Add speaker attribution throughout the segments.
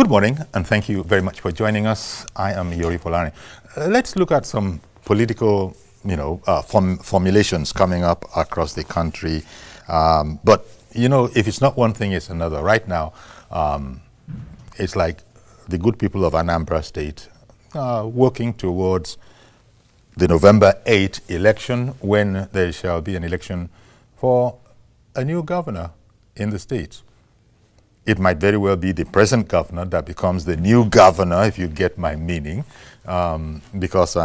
Speaker 1: Good morning, and thank you very much for joining us. I am Yori Polani. Let's look at some political, formulations coming up across the country. But, if it's not one thing, it's another. Right now, it's like the good people of Anambra State working towards the November 8th election, when there shall be an election for a new governor in the state. It might very well be the present governor that becomes the new governor, if you get my meaning, because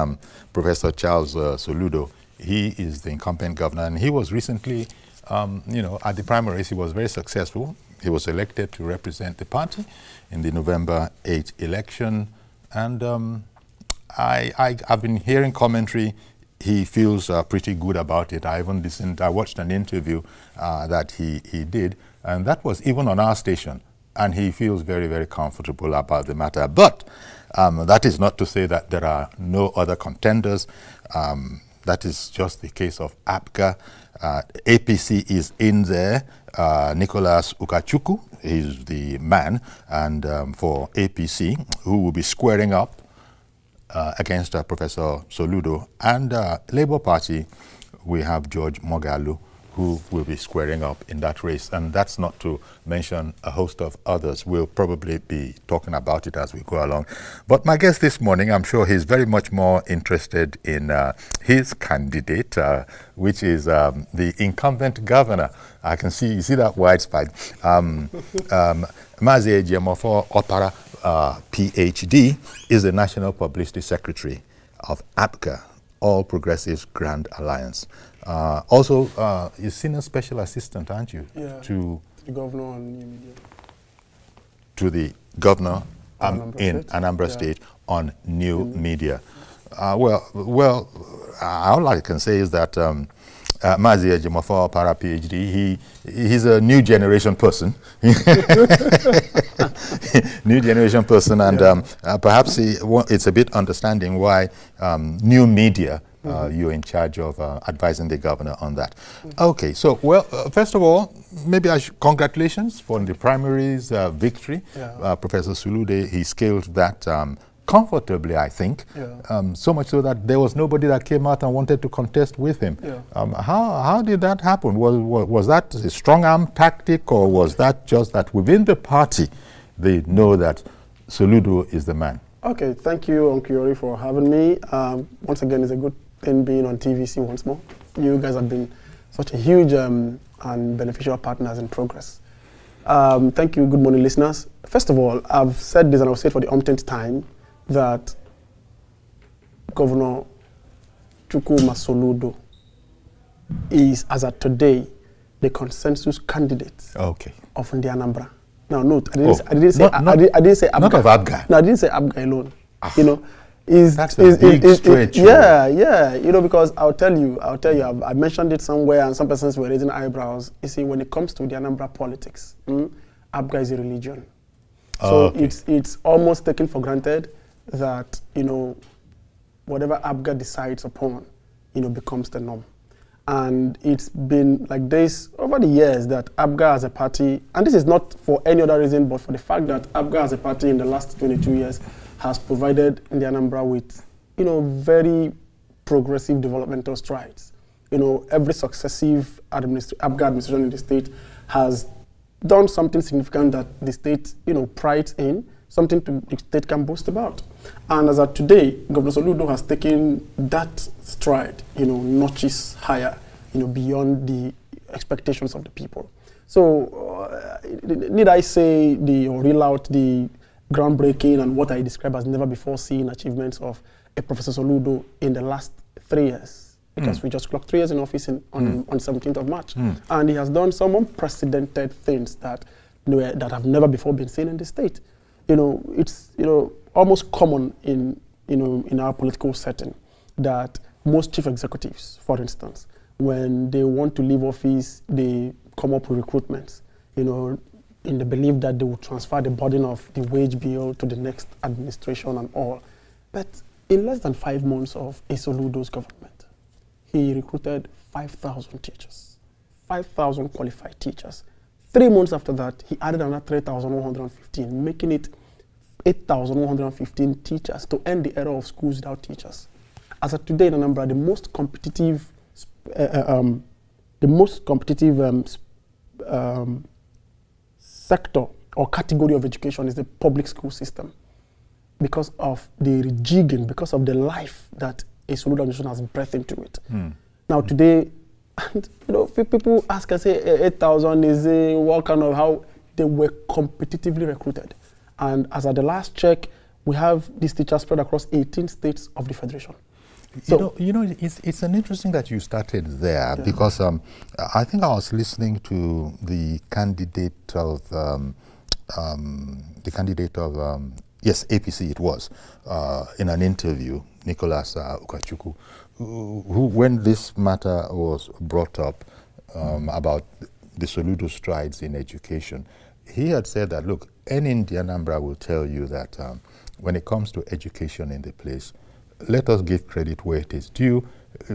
Speaker 1: Professor Charles Soludo, he is the incumbent governor, and he was recently, at the primaries, he was very successful. He was elected to represent the party in the November 8th election, and I've been hearing commentary. He feels pretty good about it. I even listened, I watched an interview that he did, and that was even on our station, and he feels very, very comfortable about the matter. But that is not to say that there are no other contenders. That is just the case of APGA. APC is in there. Nicholas Ukachukwu is the man, and for APC, who will be squaring up against Professor Soludo. And Labour Party, we have George Moghalu, who will be squaring up in that race. And that's not to mention a host of others. We'll probably be talking about it as we go along. But my guest this morning, I'm sure he's very much more interested in his candidate, which is the incumbent governor. I can see, you see that wide spike. Mazi Ejimofor Opara, PhD, is the National Publicity Secretary of APGA, All Progressives Grand Alliance. Also, you're senior special assistant, aren't you? Yeah, to the governor on new media. To the governor in Anambra State on new media. Well, all I can say is that Mazi Ejimofor Opara, PhD, he's a new generation person. New generation person, and perhaps it's a bit understanding why new media, you're in charge of advising the governor on that. Okay, so, well, first of all, maybe congratulations for the primaries victory. Professor Soludo, he scaled that comfortably, I think, so much so that there was nobody that came out and wanted to contest with him. How did that happen? Was that a strong arm tactic, or was that just that within the party they know that Soludo is the man? Okay, thank you, Uncle Yori, for having me. Once again, it's a good thing being on TVC once more. You guys have been such a huge and beneficial partners in progress. Thank you. Good morning, listeners. First of all, I've said this, and I'll say it for the umpteenth time, that Governor Chukwuma Soludo is, as of today, the consensus candidate of the Anambra. Now, note, I didn't say APGA. Not of APGA. No, I didn't say APGA alone. That's a big stretch. Yeah, because I'll tell you, I mentioned it somewhere, and some persons were raising eyebrows. You see, when it comes to the Anambra politics, APGA is a religion. So it's almost taken for granted that, whatever APGA decides upon, becomes the norm. And it's been like this over the years, that APGA as a party, and this is not for any other reason, but for the fact that APGA as a party in the last 22 years has provided the Anambra with, very progressive developmental strides. Every successive APGA administration in the state has done something significant that the state, prides in, something the state can boast about. And as of today, Governor Soludo has taken that stride, notches higher, beyond the expectations of the people. So, need I say or reel out the groundbreaking and what I describe as never before seen achievements of Professor Soludo in the last 3 years? Because we just clocked 3 years in office on 17th of March. And he has done some unprecedented things that have never before been seen in the state. It's almost common in our political setting that most chief executives, for instance, when they want to leave office, they come up with recruitments, in the belief that they will transfer the burden of the wage bill to the next administration and all. But in less than 5 months of Soludo's government, he recruited 5,000 teachers, 5,000 qualified teachers. 3 months after that, he added another 3,115, making it 8,115 teachers to end the era of schools without teachers. As of today in Anambra, the most competitive sector or category of education is the public school system, because of the rejigging, because of the life that a Soludo administration has breathed into it. Now today, and, you know, people ask and say 8,000 is what kind of, how they were competitively recruited. And as at the last check, we have these teachers spread across 18 states of the federation. So,
Speaker 2: you know, it's an interesting that you started there, because I think I was listening to the candidate of yes, APC it was, in an interview, Nicholas Ukachukwu, who, when this matter was brought up about the Soludo strides in education, he had said that, look, any Indian Anambra will tell you that when it comes to education in the place, let us give credit where it is due.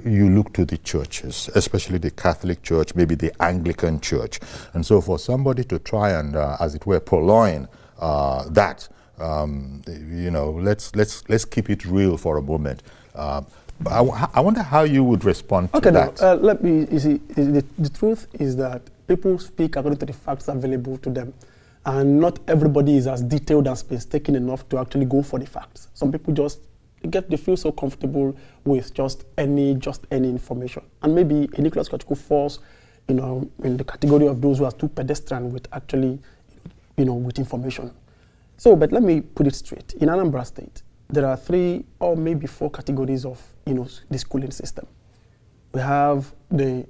Speaker 2: You look to the churches, especially the Catholic Church, maybe the Anglican Church. And so for somebody to try and, as it were, purloin that, you know, let's keep it real for a moment. I wonder how you would respond to that.
Speaker 1: Now, let me, you see, the truth is that people speak according to the facts available to them. And not everybody is as detailed and painstaking enough to actually go for the facts. Some people just they feel so comfortable with just any information. And maybe Nicholas Ukachukwu falls, you know, in the category of those who are too pedestrian with actually, you know, with information. So, but let me put it straight. In Anambra State, there are 3 or maybe 4 categories of, you know, the schooling system. We have the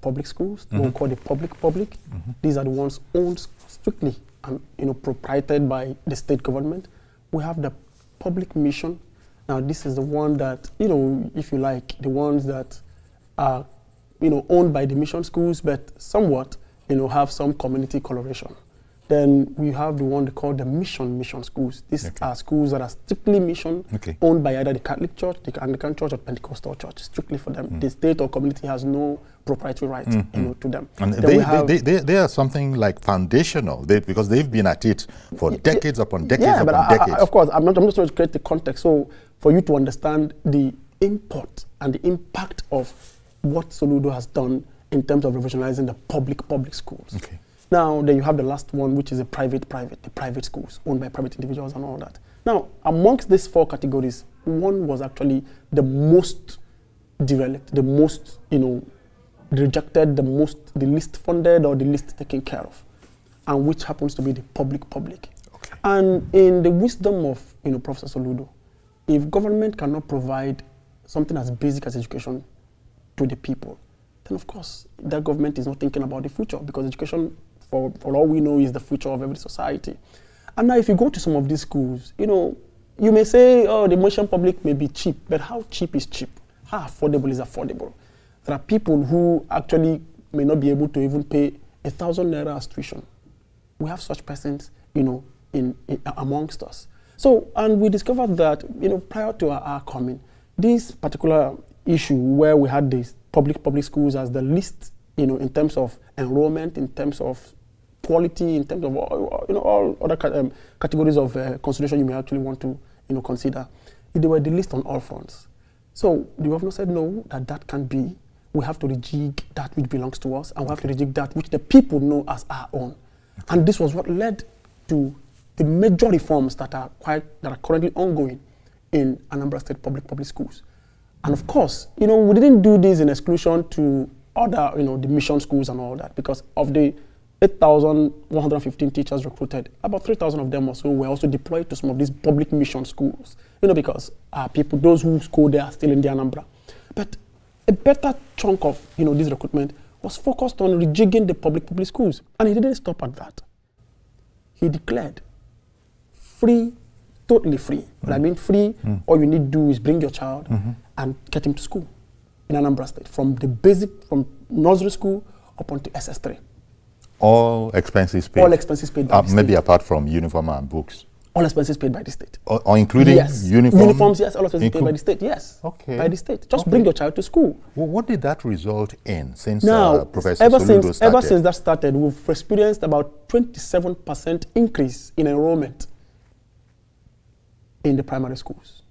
Speaker 1: public schools, we call the public. These are the ones owned strictly and, you know, proprietary by the state government. We have the public mission. Now, this is the one that, you know, if you like, the ones that are, you know, owned by the mission schools, but somewhat, you know, have some community coloration. Then we have the one they call the mission schools. These are schools that are strictly mission, owned by either the Catholic Church, the Anglican Church, or Pentecostal Church, strictly for them. The state or community has no proprietary right, you know, to them.
Speaker 2: And they are something like foundational, because they've been at it for decades upon decades upon decades.
Speaker 1: Of course, I'm just trying to create the context so for you to understand the import and the impact of what Soludo has done in terms of revolutionizing the public schools. Now, then you have the last one, which is the private schools, owned by private individuals and all that. Now, amongst these 4 categories, one was actually the most derelict, the most, you know, rejected, the least funded or the least taken care of, and which happens to be the public. And in the wisdom of, you know, Professor Soludo, if government cannot provide something as basic as education to the people, then of course that government is not thinking about the future, because education, for all we know, is the future of every society. And now if you go to some of these schools, you know, you may say, oh, the mission public may be cheap, but how cheap is cheap? How affordable is affordable? There are people who actually may not be able to even pay 1,000 naira as tuition. We have such persons, you know, amongst us. So, and we discovered that, you know, prior to our coming, this particular issue where we had these public schools as the least, you know, in terms of enrollment, in terms of quality, in terms of all, you know, all other categories of consideration you may actually want to, you know, consider, they were the least on all fronts. So the governor said no, that can't be. We have to rejig that which belongs to us, and we have to rejig that which the people know as our own. And this was what led to the major reforms that are currently ongoing in Anambra State public schools. And of course, you know, we didn't do this in exclusion to other, you know, the mission schools and all that, because of the 8,115 teachers recruited, about 3,000 of them or so were also deployed to some of these public mission schools, you know, because people, those who school there are still in the Anambra. But a better chunk of, you know, this recruitment was focused on rejigging the public schools. And he didn't stop at that. He declared free, totally free. What I mean free, all you need to do is bring your child and get him to school in Anambra State, from the basic, from nursery school up onto SS3.
Speaker 2: All expenses paid?
Speaker 1: All expenses paid by the state.
Speaker 2: Maybe apart from uniform and books?
Speaker 1: All expenses paid by the state.
Speaker 2: Or including uniforms?
Speaker 1: Uniforms, yes. All expenses paid by the state, yes. Okay. By the state. Just bring your child to school.
Speaker 2: Well, what did that result in since Professor
Speaker 1: ever
Speaker 2: Soludo started?
Speaker 1: Ever since that started, we've experienced about 27% increase in enrollment in the primary schools,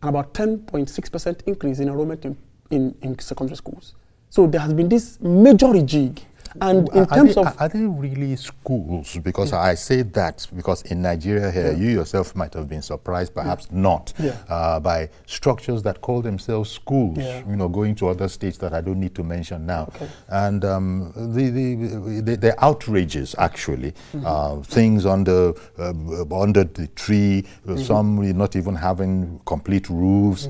Speaker 1: and about 10.6% increase in enrollment in secondary schools. So there has been this major rejig. And in terms of...
Speaker 2: Are they really schools? Because I say that because in Nigeria here, you yourself might have been surprised, perhaps not, by structures that call themselves schools, you know, going to other states that I don't need to mention now. And the outrages, actually, things under the tree, some not even having complete roofs.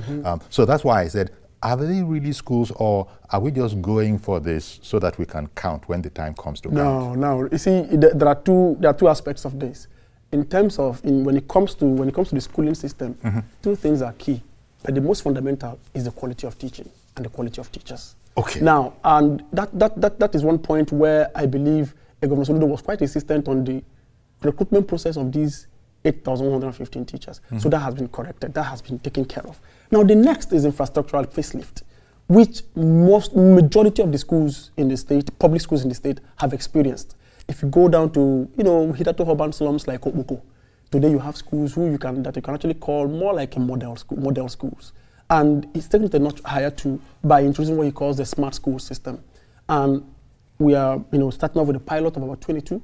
Speaker 2: So that's why I said, are they really schools, or are we just going for this so that we can count when the time comes to count?
Speaker 1: No. You see, there are two aspects of this. In terms of when it comes to the schooling system, two things are key. But the most fundamental is the quality of teaching and the quality of teachers.
Speaker 2: Okay.
Speaker 1: Now, and that is one point where I believe Governor Soludo was quite insistent on the recruitment process of these 8,115 teachers. So that has been corrected. That has been taken care of. Now, the next is infrastructural facelift, which majority of the schools in the state, public schools in the state, have experienced. If you go down to, hitherto urban slums like Okpoko, today you have schools that you can actually call more like a model schools. And it's taken it a notch higher too by introducing what he calls the smart school system. And we are, starting off with a pilot of about 22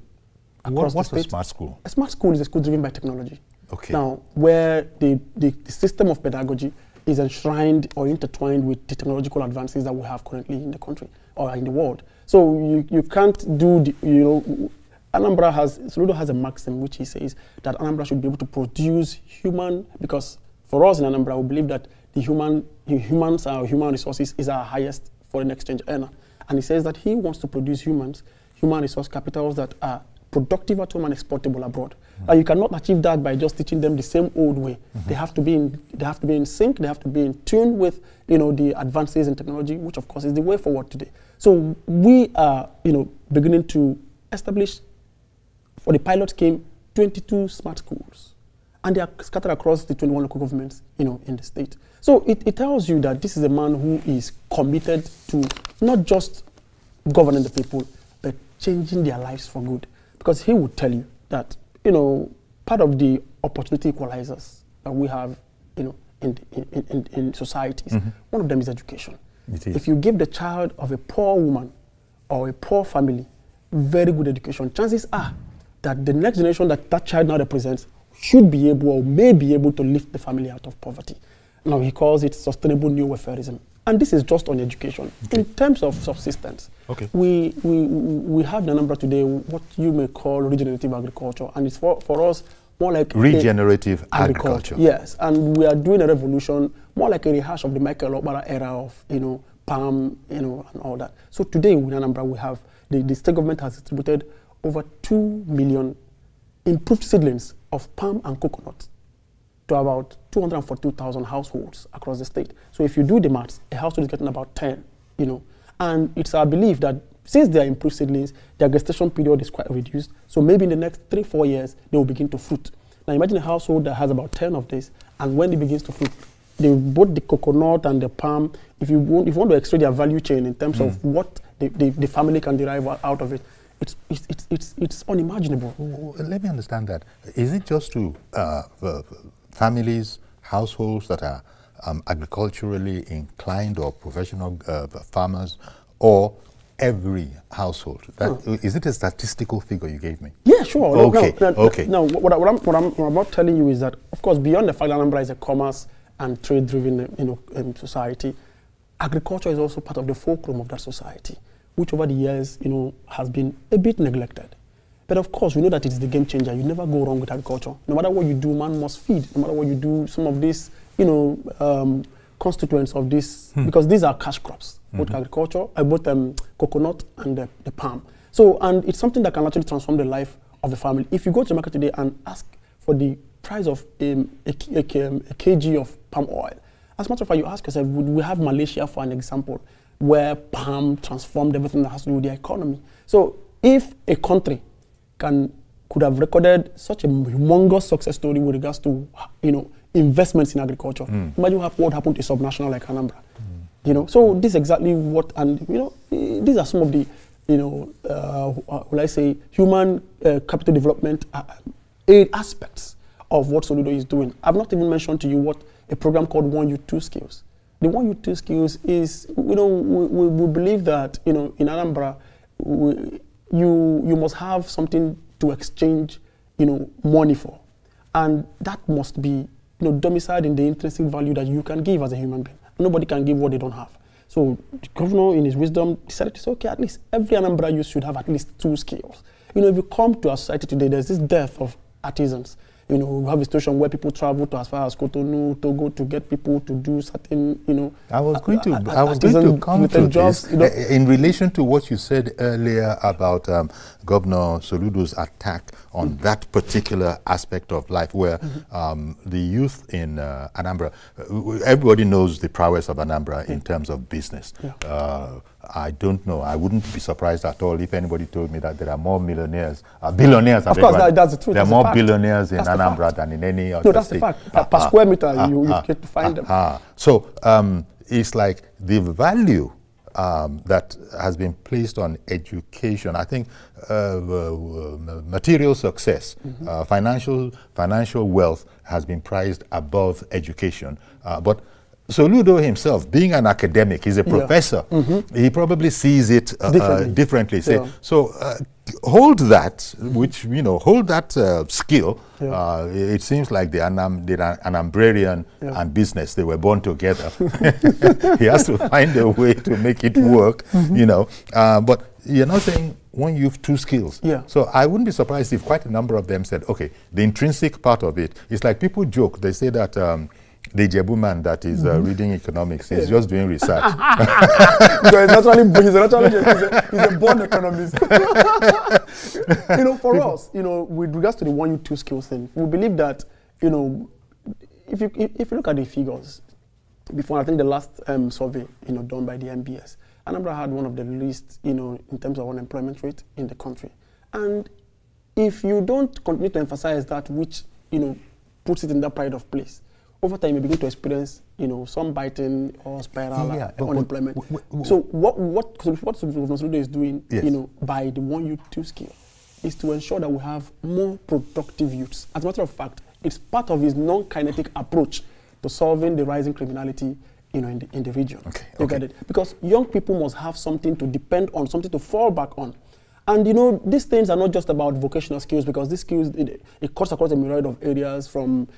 Speaker 1: across the state.
Speaker 2: What's a smart school?
Speaker 1: A smart school is a school driven by technology.
Speaker 2: Okay.
Speaker 1: Now, where the system of pedagogy is enshrined or intertwined with the technological advances that we have currently in the country or in the world. So you can't do Soludo has a maxim which he says that Anambra should be able to produce because for us in Anambra, we believe that the human resources is our highest foreign exchange earner. And he says that he wants to produce human resource capitals that are productive at home and exportable abroad. And you cannot achieve that by just teaching them the same old way. They have to be in sync. They have to be in tune with the advances in technology, which of course is the way forward today. So we are beginning to establish, for the pilot scheme, 22 smart schools, and they are scattered across the 21 local governments in the state. So it tells you that this is a man who is committed to not just governing the people, but changing their lives for good. Because he would tell you that, part of the opportunity equalizers that we have, in societies, one of them is education. If you give the child of a poor woman or a poor family very good education, chances are that the next generation that child now represents should be able or may be able to lift the family out of poverty. Now he calls it sustainable neo-welfarism. And this is just on education. In terms of subsistence, we have in Anambra today what you may call regenerative agriculture, and it's for us more like
Speaker 2: regenerative agriculture.
Speaker 1: Yes, and we are doing a revolution more like a rehash of the Michael Opara era of palm, and all that. So today in Anambra we have the state government has distributed over 2 million improved seedlings of palm and coconut to about 242,000 households across the state. So if you do the maths, a household is getting about 10, And it's our belief that since they are improved seedlings, their gestation period is quite reduced. So maybe in the next 3-4 years, they will begin to fruit. Now imagine a household that has about 10 of this, and when it begins to fruit, both the coconut and the palm, if you want to extract their value chain in terms of what the family can derive out of it, it's unimaginable.
Speaker 2: Let me understand that. Is it just to families, households that are agriculturally inclined or professional farmers, or every household? Is it a statistical figure you gave me?
Speaker 1: Yeah, sure.
Speaker 2: Okay.
Speaker 1: No, what I'm not telling you is that, of course, beyond the fact that Anambra is a commerce and trade-driven society, agriculture is also part of the fulcrum of that society, which over the years has been a bit neglected. But of course, we know that it's the game changer. You never go wrong with agriculture. No matter what you do, man must feed. No matter what you do, some of these, constituents of this, because these are cash crops, both agriculture, both coconut and the palm. So, and it's something that can actually transform the life of the family. If you go to the market today and ask for the price of a kg of palm oil, as a matter of fact, you ask yourself, would we have Malaysia for an example, where palm transformed everything that has to do with the economy? So, if a country could have recorded such a humongous success story with regards to investments in agriculture, imagine what happened to a subnational like Anambra. So this is exactly what, and these are some of the will I say human capital development aspects of what Soludo is doing. I've not even mentioned to you what a program called 1U 2 Skills. The 1U 2 Skills is, we believe that, in Anambra, you must have something to exchange, money for. And that must be, domiciled in the intrinsic value that you can give as a human being. Nobody can give what they don't have. So the governor, in his wisdom, decided to say, okay, at least every Anambra youth should have at least 2 skills. If you come to our society today, there's this dearth of artisans. We have a situation where people travel to as far as Cotonou, Togo, to get people to do certain,
Speaker 2: I was going to come to jobs, this in relation to what you said earlier about Governor Soludo's attack on that particular aspect of life, where the youth in Anambra, everybody knows the prowess of Anambra in terms of business. I don't know. I wouldn't be surprised at all if anybody told me that there are more billionaires.
Speaker 1: Of course, that's the truth.
Speaker 2: There are more billionaires in Anambra than in any other state.
Speaker 1: No, that's the fact. Per square meter, you get to find them.
Speaker 2: So it's like the value that has been placed on education. I think material success, financial wealth has been prized above education. But Soludo himself, being an academic, he's a professor, he probably sees it differently. So hold that, hold that skill. It seems like the Anambrarian and business, they were born together. He has to find a way to make it work, but you're not saying 1U 2 skills. So I wouldn't be surprised if quite a number of them said, okay, the intrinsic part of it, it's like people joke, they say that the Jebu man that is reading economics is just doing research.
Speaker 1: He's a born economist. For us, with regards to the 1U 2 skills thing, we believe that, if you look at the figures, before I think the last survey, done by the MBS, Anambra had one of the least, in terms of unemployment rate in the country. And if you don't continue to emphasize that, which, puts it in that pride of place, over time you begin to experience, some biting or spiral unemployment. So what Soludo is doing, by the 1U 2 skill, is to ensure that we have more productive youths. As a matter of fact, it's part of his non-kinetic approach to solving the rising criminality, in the region. You get it? Because young people must have something to depend on, something to fall back on. And these things are not just about vocational skills, because these skills, it cuts across a myriad of areas, from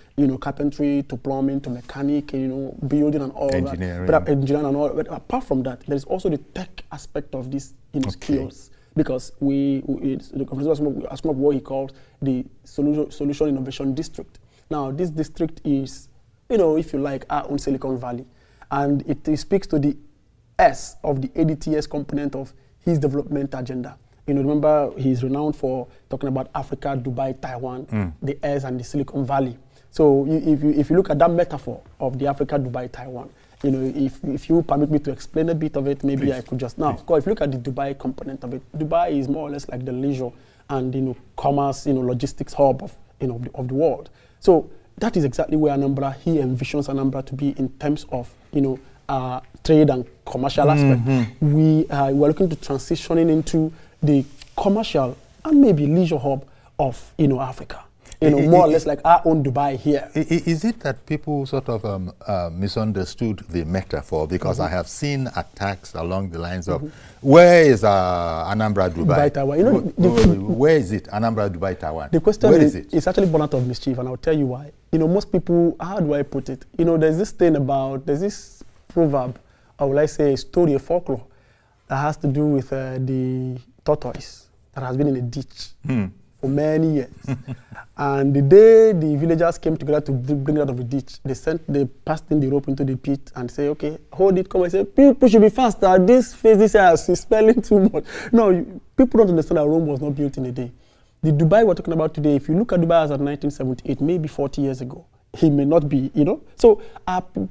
Speaker 1: carpentry to plumbing to mechanic, building and all
Speaker 2: engineering.
Speaker 1: That. But engineering and all. But apart from that, there is also the tech aspect of these skills, because the government has come up with what he calls the Solution Innovation District. Now, this district is, if you like, our own Silicon Valley, and it speaks to the S of the ADTS component of his development agenda. Remember, he's renowned for talking about Africa, Dubai, Taiwan, the S and the Silicon Valley. So if you look at that metaphor of the Africa, Dubai, Taiwan, if you permit me to explain a bit of it, maybe I could just now. Of course, if you look at the Dubai component of it, Dubai is more or less like the leisure and commerce, logistics hub of the world. So that is exactly where he envisions Anambra to be in terms of trade and commercial aspect. We are looking to transitioning into the commercial and maybe leisure hub of Africa. More or less like our own Dubai here.
Speaker 2: Is it that people sort of misunderstood the metaphor? Because I have seen attacks along the lines of, where is Anambra, Dubai?
Speaker 1: Taiwan.
Speaker 2: Where is it, Anambra, Dubai, Taiwan?
Speaker 1: The question is it's actually born out of mischief, and I'll tell you why. Most people, how do I put it? There's this proverb, or will I say a story, a folklore, that has to do with the tortoise that has been in a ditch for many years. And the day the villagers came together to bring it out of the ditch, they passed in the rope into the pit and say, okay, hold it, come and say, people should be faster, this house is spelling too much. No, people don't understand that Rome was not built in a day. The Dubai we're talking about today, if you look at Dubai as of 1978, maybe 40 years ago, he may not be, So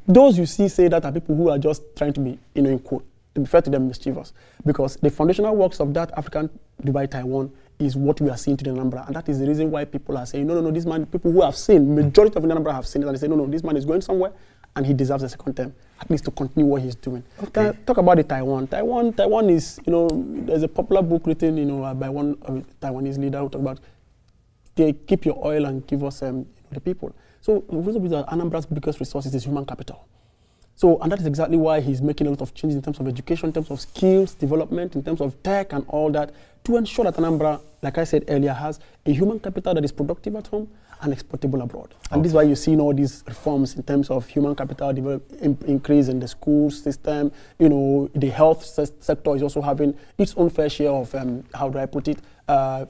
Speaker 1: those you see say that are people who are just trying to be, in quote, to be fair to them, mischievous, because the foundational works of that African Dubai, Taiwan is what we are seeing today in Anambra, and that is the reason why people are saying, no, this man, people who have seen, majority of Anambra have seen it, and they say, no, this man is going somewhere, and he deserves a second term, at least to continue what he's doing. Talk about the Taiwan. Taiwan is, there's a popular book written, by one Taiwanese leader who talked about, they keep your oil and give us the people. So Anambra's biggest resource is human capital. So, and that is exactly why he's making a lot of changes in terms of education, in terms of skills development, in terms of tech and all that, to ensure that Anambra, like I said earlier, has a human capital that is productive at home and exportable abroad. And this is why you're seeing all these reforms in terms of human capital increase in the school system. You know, the health sector is also having its own fair share of, how do I put it,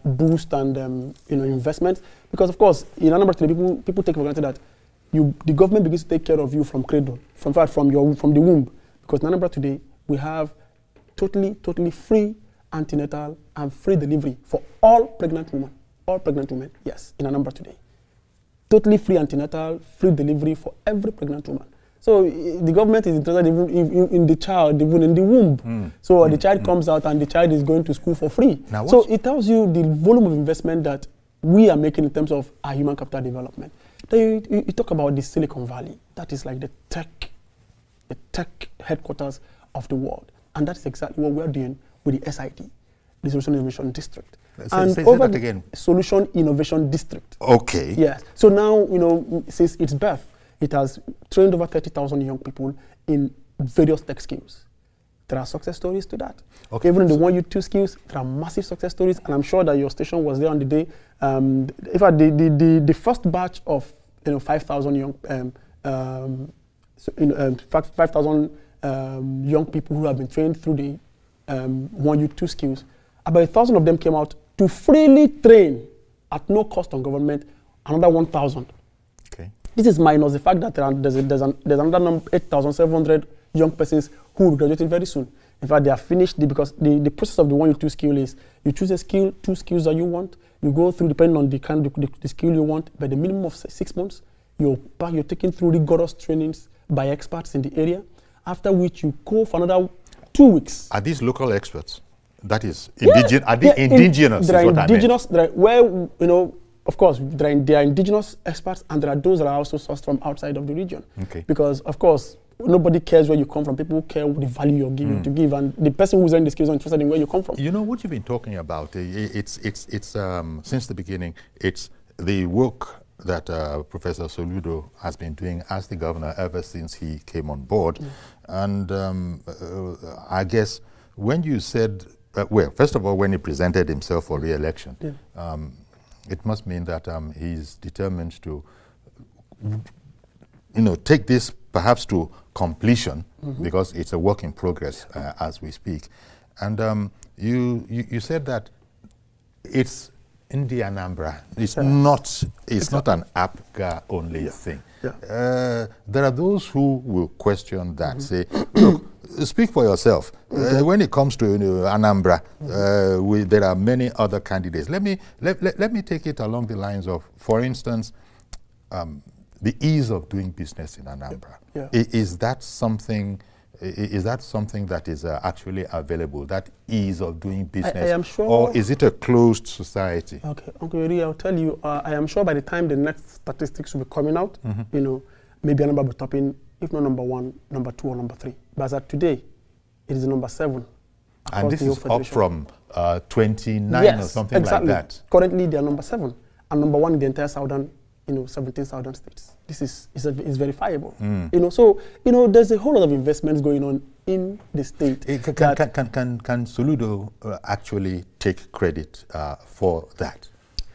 Speaker 1: boost and, investment. Because, of course, in Anambra today, people take for granted that the government begins to take care of you from cradle, from the womb. Because in Anambra today, we have totally free antenatal and free delivery for all pregnant women. All pregnant women, yes, in Anambra today. Totally free antenatal, free delivery for every pregnant woman. So the government is interested in the child, even in the womb. So the child comes out and the child is going to school for free. So it tells you the volume of investment that we are making in terms of our human capital development. Then you talk about the Silicon Valley. That is like the tech headquarters of the world. And that is exactly what we're doing with the SID, the Solution Innovation District.
Speaker 2: Say that again.
Speaker 1: Solution Innovation District.
Speaker 2: Okay.
Speaker 1: Yes. So now, since its birth, it has trained over 30,000 young people in various tech skills. There are success stories to that. Okay. Even in the 1U2 skills, there are massive success stories, and I'm sure that your station was there on the day. In fact, the first batch of 5,000 young 5,000 young people who have been trained through the 1U2 skills, about 1,000 of them came out to freely train at no cost on government another 1,000. Okay. This is minus the fact that there's another number, 8,700 young persons who will be graduating very soon. In fact, they are finished because the process of the 1U2 skill is you choose a skill, 2 skills that you want. You go through depending on the skill you want. By the minimum of 6 months, you're taken through rigorous trainings by experts in the area. After which you go for another 2 weeks.
Speaker 2: Are these local experts? That is indigenous. Are they indigenous?
Speaker 1: There are indigenous. Of course, there are indigenous experts, and there are those that are also sourced from outside of the region. Okay. Because of course, nobody cares where you come from. People care the value you're giving to give, and the person who's in the skills is interested in where you come from.
Speaker 2: You know what you've been talking about. It's since the beginning. It's the work that Professor Soludo has been doing as the governor ever since he came on board, and I guess when you said. Well, first of all, when he presented himself for re-election, it must mean that he's determined to, take this perhaps to completion, because it's a work in progress as we speak. And you said that it's in the Anambra. It's not an APGA only thing. Yeah. There are those who will question that, say, look, speak for yourself. When it comes to Anambra, there are many other candidates. Let me take it along the lines of, for instance, the ease of doing business in Anambra. Yeah. Is that something that is actually available? That ease of doing business,
Speaker 1: I am sure,
Speaker 2: or is it a closed society?
Speaker 1: Okay, Uncle Yuri, I'll tell you. I am sure by the time the next statistics will be coming out, maybe Anambra will be topping, if not number 1, number 2, or number 3. But as of today, it is number 7.
Speaker 2: And this is up from 29 or something like that.
Speaker 1: Currently, they are number 7, and number 1 in the entire southern, 17 southern states. This is verifiable. So there's a whole lot of investments going on in the state.
Speaker 2: Can Soludo actually take credit for that?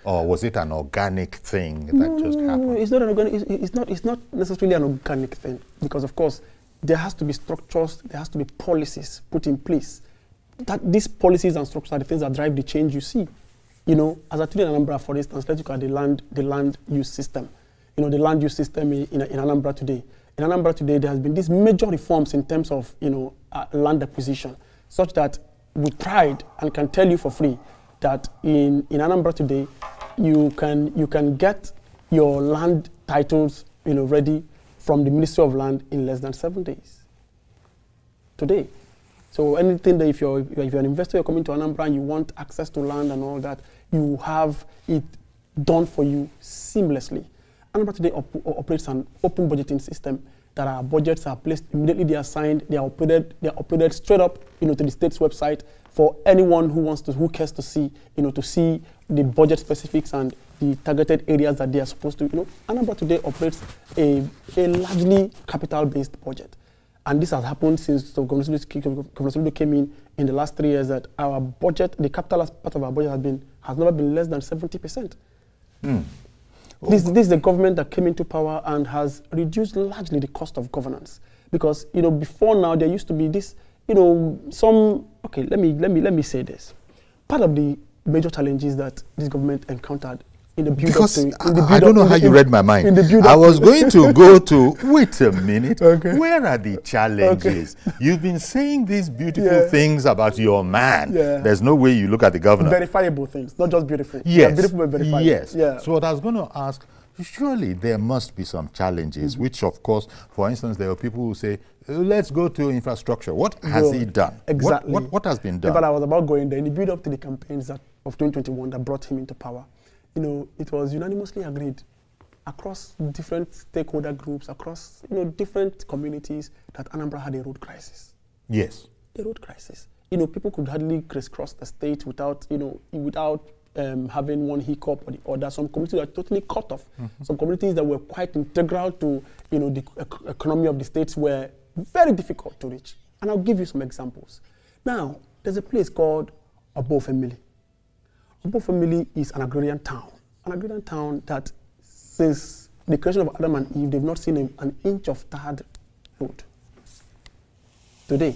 Speaker 2: Or was it an organic thing that just happened?
Speaker 1: No, it's not an organic. It's not necessarily an organic thing, because of course there has to be structures, there has to be policies put in place. These policies and structures are the things that drive the change you see. As I told you in Anambra, for instance, let's look at the land use system. The land use system in Anambra today. In Anambra today, there has been these major reforms in terms of land acquisition, such that with pride and can tell you for free that in Anambra today, you can get your land titles ready from the Ministry of Land in less than 7 days. Today. So anything that if you're an investor, you're coming to Anambra and you want access to land and all that, you have it done for you seamlessly. Anambra today operates an open budgeting system that our budgets are placed immediately. They are signed. They are uploaded straight up, to the state's website for anyone who cares to see, to see the budget specifics and the targeted areas that they are supposed to. Anambra today operates a largely capital-based budget, and this has happened since Governor Soludo came in the last 3 years. That our budget, the capital part of our budget, has never been less than 70%. This is the government that came into power and has reduced largely the cost of governance. Because before now there used to be this, okay, let me say this. Part of the major challenges that this government encountered in the build-up to...
Speaker 2: I don't know how you read my mind. I was going to go to, wait a minute, okay. Where are the challenges? Okay. You've been saying these beautiful things about your man. Yeah. There's no way you look at the governor.
Speaker 1: Verifiable things, not just beautiful.
Speaker 2: Yes.
Speaker 1: Beautiful but verifiable.
Speaker 2: Yes. Yeah. So what I was going to ask, surely there must be some challenges, which of course, for instance, there are people who say, let's go to infrastructure. What has he done?
Speaker 1: Exactly.
Speaker 2: What has been done?
Speaker 1: But I was about going there. In the build-up to the campaigns of 2021 that brought him into power, it was unanimously agreed across different stakeholder groups, across different communities, that Anambra had a road crisis.
Speaker 2: Yes.
Speaker 1: A road crisis. People could hardly crisscross the state without having one hiccup or the other. Some communities were totally cut off. Some communities that were quite integral to the economy of the states were very difficult to reach. And I'll give you some examples. Now, there's a place called Obofemili. Obofemili is an agrarian town that since the creation of Adam and Eve, they've not seen an inch of tarred road. Today,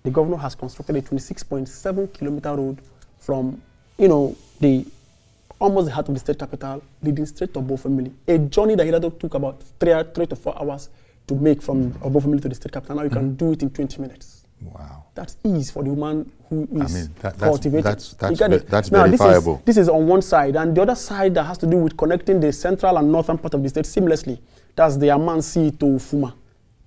Speaker 1: the governor has constructed a 26.7 kilometer road from, almost the heart of the state capital, leading straight to Obofemili. A journey that it took about 3 to 4 hours to make from Obofemili to the state capital. Now you can do it in 20 minutes.
Speaker 2: Wow.
Speaker 1: That's ease for the woman who is cultivated.
Speaker 2: That's verifiable.
Speaker 1: This is on one side, and the other side that has to do with connecting the central and northern part of the state seamlessly. That's the Amansi to Fuma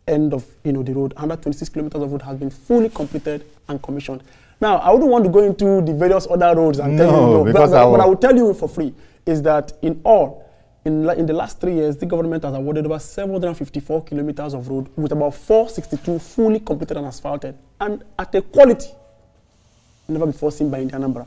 Speaker 1: end of the road. 126 kilometers of road has been fully completed and commissioned. Now, I wouldn't want to go into the various other roads and tell you, but I will tell you for free is that in the last 3 years, the government has awarded over 754 kilometers of road with about 462 fully completed and asphalted, and at a quality never before seen by Anambra.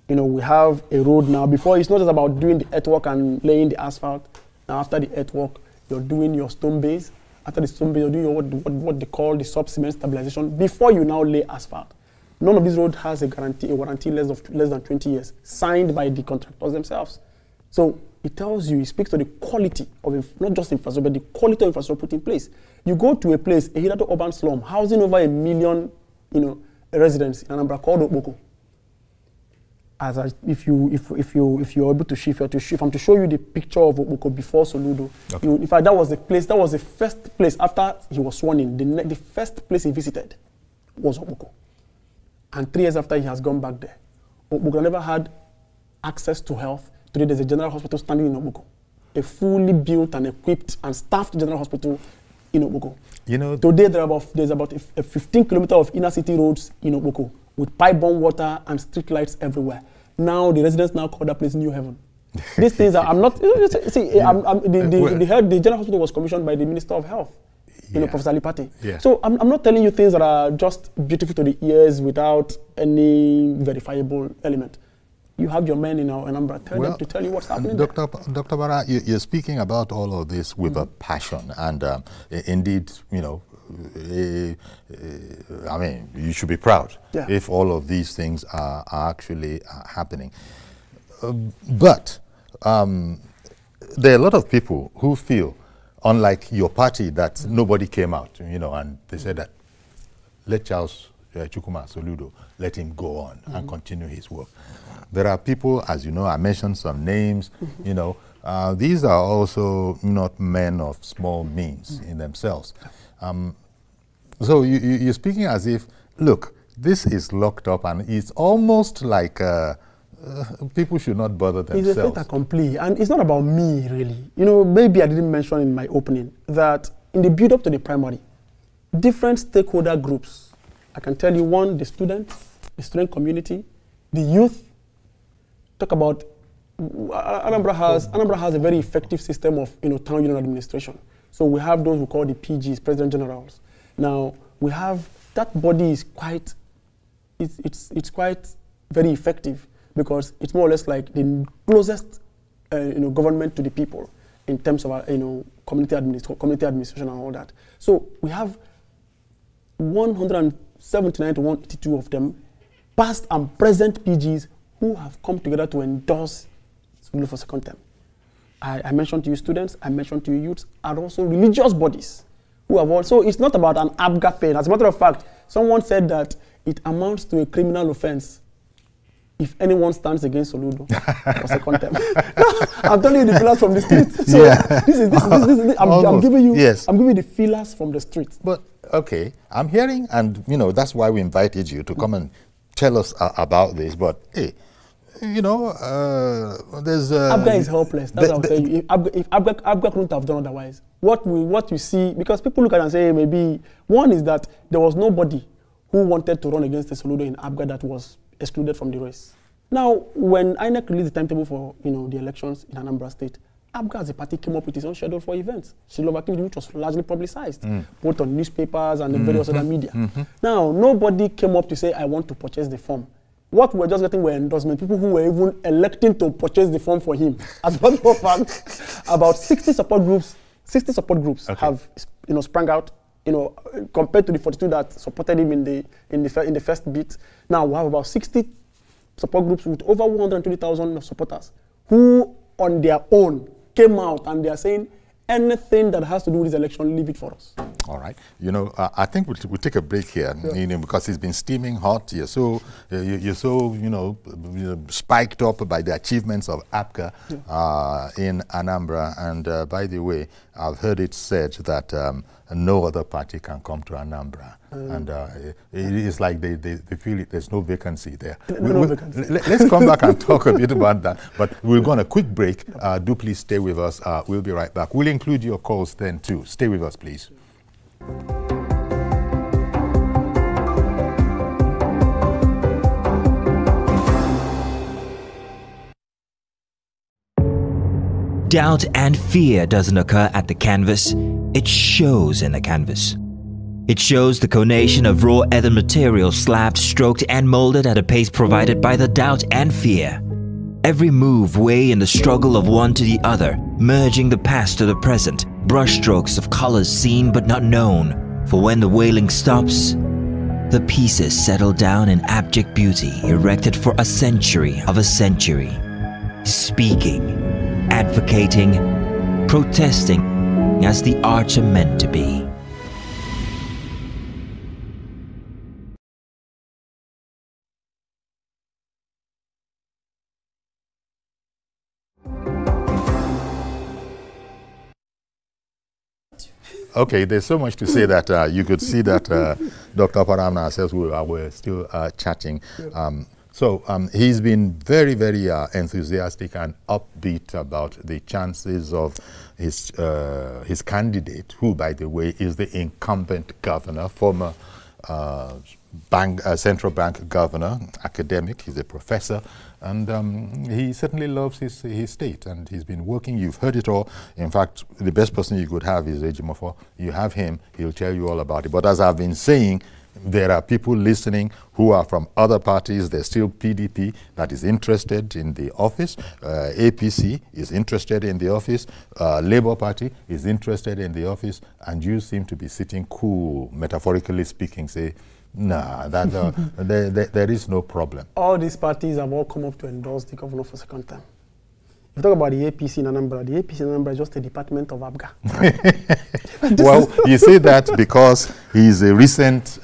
Speaker 1: We have a road now. Before, it's not just about doing the earthwork and laying the asphalt. Now, after the earthwork, you're doing your stone base. After the stone base, you're doing what they call the sub-cement stabilization before you now lay asphalt. None of these roads has a warranty less than 20 years, signed by the contractors themselves. So it tells you, it speaks to the quality of not just infrastructure, but the quality of infrastructure put in place. You go to a place, a hitherto urban slum, housing over 1 million, residents in Anambra called Okpoko. If you're able to shift, if I'm to show you the picture of Okpoko before Soludo, okay. In fact, that was the first place after he was sworn in. The first place he visited was Okpoko. And 3 years after, he has gone back there. Okpoko never had access to health. Today, there's a general hospital standing in Okpoko, a fully built and equipped and staffed general hospital in Okpoko. Today there's about 15 kilometers of inner city roads in Okpoko with pipe-borne water and street lights everywhere. Now the residents now call that place New Heaven. These things are, I'm not, see, the general hospital was commissioned by the Minister of Health, Professor Lipati. Yeah. So I'm not telling you things that are just beautiful to the ears without any verifiable element. You have your men in Anambra, tell them to tell you what's happening.
Speaker 2: Dr. Opara, you're speaking about all of this with a passion, and indeed, I mean, you should be proud if all of these things are actually happening. But there are a lot of people who feel, unlike your party, that nobody came out, and they said that let Charles Chukwuma Soludo, let him go on and continue his work. There are people, as you know, I mentioned some names, these are also not men of small means in themselves. So you're speaking as if, look, this is locked up and it's almost like people should not bother themselves.
Speaker 1: It's a fait accompli, and it's not about me, really. Maybe I didn't mention in my opening that in the build-up to the primary, different stakeholder groups, I can tell you one, the students, the student community, the youth. Talk about Anambra has a very effective system of town union administration. So we have those we call the PGs, President Generals. Now, we have, that body is quite, it's quite very effective because it's more or less like the closest government to the people in terms of community administration and all that. So we have 179 to 182 of them, past and present PGs, who have come together to endorse Soludo for second term. I mentioned to you students, I mentioned to you youths, and also religious bodies who have also, it's not about an APGA thing. As a matter of fact, someone said that it amounts to a criminal offense if anyone stands against Soludo for second term. I'm telling you the feelers from the street. So I'm giving you the feelers from the street.
Speaker 2: But okay, I'm hearing, and that's why we invited you to come and tell us about this. But hey, there's
Speaker 1: APGA is helpless. That's what I'm telling you. If APGA couldn't have done otherwise, what you see, because people look at it and say maybe one is that there was nobody who wanted to run against the Soludo in APGA that was excluded from the race. Now, when INEC released the timetable for the elections in Anambra State, APGA as a party came up with its own schedule for events, schedule of activity which was largely publicized, both on newspapers and various other media. Now, nobody came up to say, I want to purchase the form. What we're just getting were endorsements, people who were even electing to purchase the form for him. As a matter of fact, about 60 support groups have sprang out, compared to the 42 that supported him in the first bit. Now we have about 60 support groups with over 120,000 supporters who on their own came out and they are saying anything that has to do with this election, leave it for us.
Speaker 2: All right. I think we'll take a break here, because it's been steaming hot. You're so spiked up by the achievements of APGA in Anambra. And by the way, I've heard it said that no other party can come to Anambra. And it is like they feel there's no vacancy there. Let's come back and talk a bit about that. But we'll go on a quick break. Do please stay with us. We'll be right back. We'll include your calls then too. Stay with us, please.
Speaker 3: Doubt and fear doesn't occur at the canvas, it shows in the canvas. It shows the conation of raw earthen material slabbed, stroked and molded at a pace provided by the doubt and fear. Every move way in the struggle of one to the other, merging the past to the present, brushstrokes of colors seen but not known. For when the wailing stops, the pieces settle down in abject beauty erected for a century of a century. Speaking, advocating, protesting as the arts are meant to be.
Speaker 2: Okay, there's so much to say that you could see that Dr. Opara and ourselves were still chatting. So he's been very, very enthusiastic and upbeat about the chances of his candidate, who, by the way, is the incumbent governor, former central bank governor, academic. He's a professor, and he certainly loves his state, and he's been working. You've heard it all. In fact, the best person you could have is Ejimofor. You have him, he'll tell you all about it. But as I've been saying, there are people listening who are from other parties. There's still PDP that is interested in the office. APC is interested in the office. Labour Party is interested in the office. And you seem to be sitting cool, metaphorically speaking, say, nah, there is no problem.
Speaker 1: All these parties have all come up to endorse the governor for second time. If you talk about the APC in Anambra, the APC in Anambra is just a department of APGA.
Speaker 2: Well, you say that because he's a recent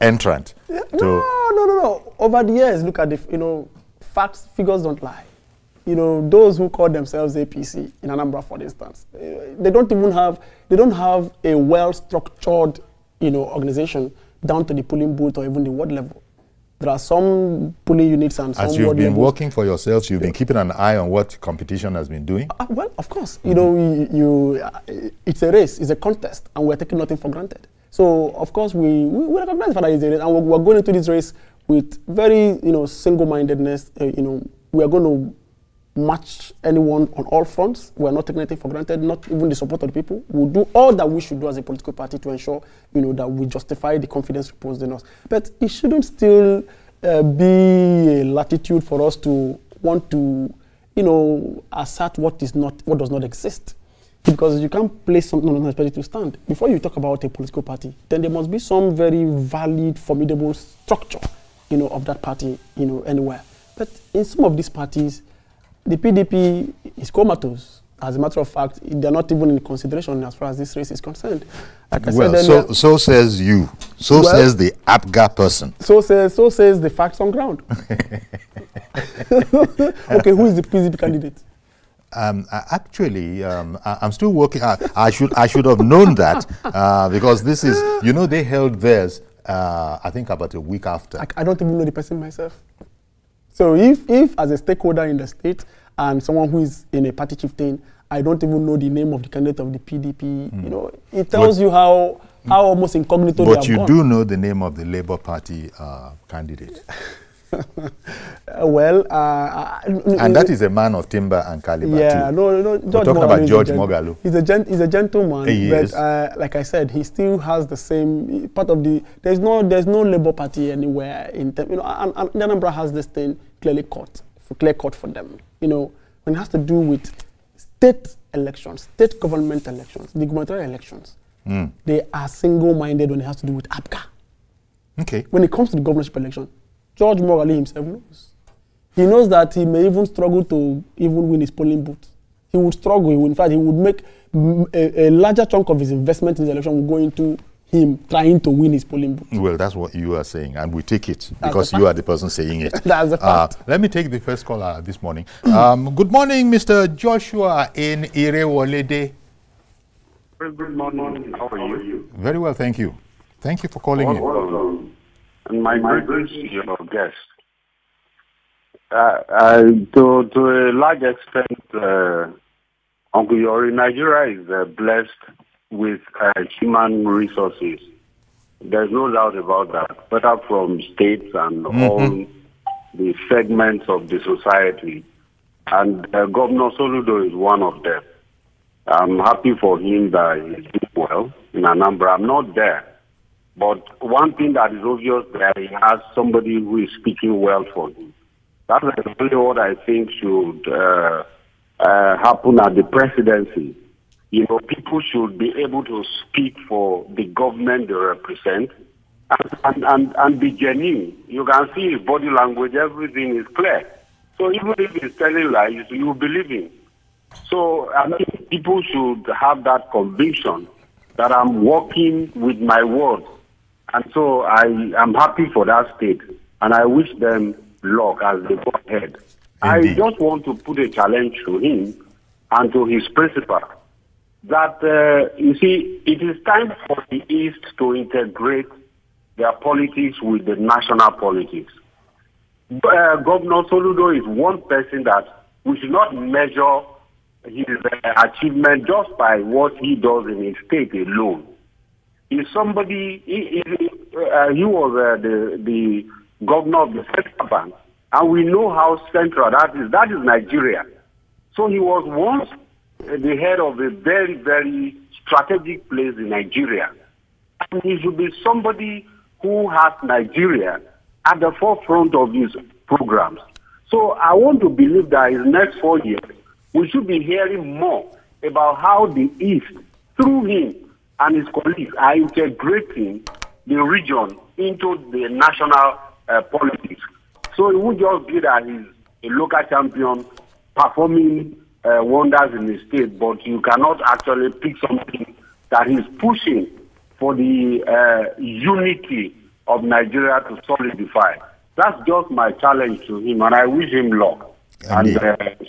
Speaker 2: entrant.
Speaker 1: Yeah, no. Over the years, look at the, facts, figures don't lie. Those who call themselves APC in Anambra, for instance, they don't have a well-structured, organization down to the polling booth or even the ward level. There are some polling units and some
Speaker 2: As you've been working for yourselves, you've been keeping an eye on what competition has been doing?
Speaker 1: Well, of course. It's a race, it's a contest, and we're taking nothing for granted. So, of course, we recognize that it's a race, and we're going into this race with very, single-mindedness. We are going to match anyone on all fronts. We're not taking anything for granted, not even the support of the people. We'll do all that we should do as a political party to ensure, that we justify the confidence reposed in us. But it shouldn't still be a latitude for us to want to, assert what does not exist. Because you can't place something on expect it to stand. Before you talk about a political party, then there must be some very valid, formidable structure, of that party, anywhere. But in some of these parties, the PDP is comatose. As a matter of fact, they're not even in consideration as far as this race is concerned. Like I said earlier,
Speaker 2: so says you. So says the APGA person.
Speaker 1: So says the facts on ground. Okay, who is the PDP candidate?
Speaker 2: Actually, I'm still working. I should have known that because this is, they held theirs. I think about a week after.
Speaker 1: I don't even know the person myself. So if as a stakeholder in the state and someone who is in a party chieftain, I don't even know the name of the candidate of the PDP. It tells you how almost incognito they have gone. But you
Speaker 2: do know the name of the Labour Party candidate.
Speaker 1: And
Speaker 2: that is a man of timber and caliber
Speaker 1: too.
Speaker 2: We're talking about George Moghalu.
Speaker 1: He's a gentleman, but like I said, he still has the same part of the. There's no Labour Party anywhere in and Anambra has this thing clear cut for them. When it has to do with state elections, state government elections, the gubernatorial elections, they are single-minded when it has to do with APGA.
Speaker 2: Okay.
Speaker 1: When it comes to the governorship election, George Moghalu himself knows. He knows that he may even struggle to even win his polling booth. He would struggle. In fact, he would make a larger chunk of his investment in the election will go into him trying to win his polling booth.
Speaker 2: Well, that's what you are saying, and we take it because you are the person saying it.
Speaker 1: That's the fact.
Speaker 2: Let me take the first caller this morning. Good morning, Mr. Joshua in Irewolede.
Speaker 4: Very good morning. How are you?
Speaker 2: Very well, thank you. Thank you for calling in.
Speaker 4: And my greetings to your guest. To a large extent, Uncle Yori, Nigeria is blessed with human resources. There's no doubt about that. Whether from states and all the segments of the society. And Governor Soludo is one of them. I'm happy for him that he's doing well in Anambra. I'm not there. But one thing that is obvious that he has somebody who is speaking well for him. That's really what I think should happen at the presidency. People should be able to speak for the government they represent and be genuine. You can see his body language, everything is clear. So even if he's telling lies, you believe him. So I mean, people should have that conviction that I'm working with my words. And so I'm happy for that state, and I wish them luck as they go ahead. Indeed. I just want to put a challenge to him and to his principal that, you see, it is time for the East to integrate their politics with the national politics. Governor Soludo is one person that we should not measure his achievement just by what he does in his state alone. He's somebody, he was the governor of the central bank, and we know how central that is. That is Nigeria. So he was once the head of a very, very strategic place in Nigeria. And he should be somebody who has Nigeria at the forefront of his programs. So I want to believe that in the next 4 years, we should be hearing more about how the East, through him and his colleagues, are integrating the region into the national politics. So it won't just be that he's a local champion performing wonders in the state, but you cannot actually pick something that he's pushing for the unity of Nigeria to solidify. That's just my challenge to him, and I wish him luck and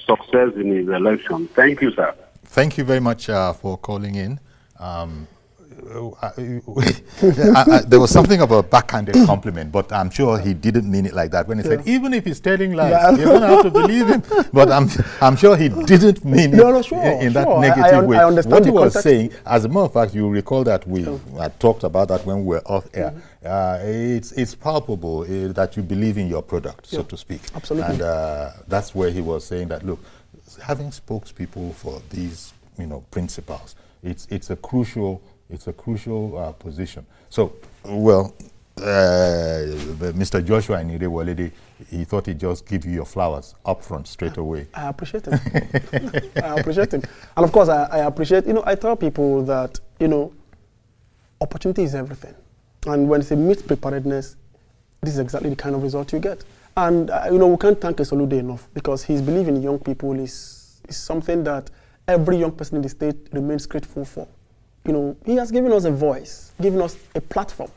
Speaker 4: success in his election. Thank you, sir.
Speaker 2: Thank you very much for calling in. There was something of a backhanded compliment, but I'm sure he didn't mean it like that. When he said, even if he's telling lies, you're going to have to believe him. But I'm sure he didn't mean it in that negative way.
Speaker 1: I understand
Speaker 2: what he was saying, as a matter of fact, you recall that we had talked about that when we were off air. It's palpable that you believe in your product, so to speak.
Speaker 1: Absolutely.
Speaker 2: And that's where he was saying that, look, having spokespeople for these, principals, it's a crucial position. So, well, Mr. Joshua Inide, he thought he'd just give you your flowers up front straight away.
Speaker 1: I appreciate him. I appreciate him. And of course, I appreciate, I tell people that, opportunity is everything. And when it's a preparedness, this is exactly the kind of result you get. And, we can't thank Soludo enough, because his belief in young people is something that every young person in the state remains grateful for. He has given us a voice, given us a platform.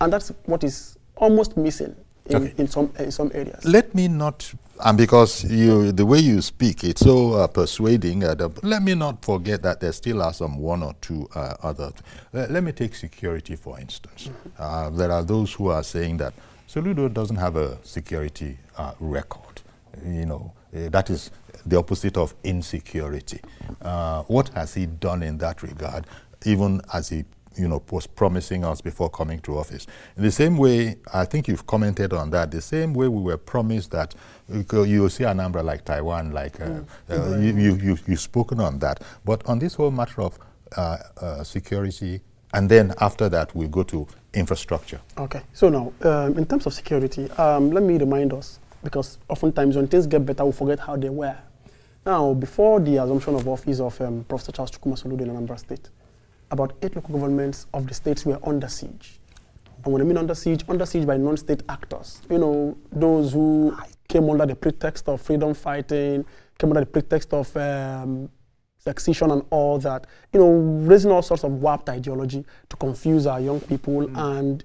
Speaker 1: And that's what is almost missing in some areas.
Speaker 2: Let me not, and because the way you speak, it's so persuading, let me not forget that there still are some one or two other. Let me take security, for instance. There are those who are saying that Soludo doesn't have a security record. That is the opposite of insecurity. What has he done in that regard, even as he was promising us before coming to office? In the same way, I think you've commented on that, the same way we were promised that you see Anambra like Taiwan, like you've spoken on that. But on this whole matter of security, and then after that, we go to infrastructure. Okay.
Speaker 1: So now, in terms of security, let me remind us, because oftentimes when things get better, we forget how they were. Now, before the assumption of office of Professor Charles Chukwuma Soludo in Anambra State, about 8 local governments of the states were under siege. And when I mean under siege by non-state actors. Those who came under the pretext of freedom fighting, came under the pretext of succession and all that, raising all sorts of warped ideology to confuse our young people and,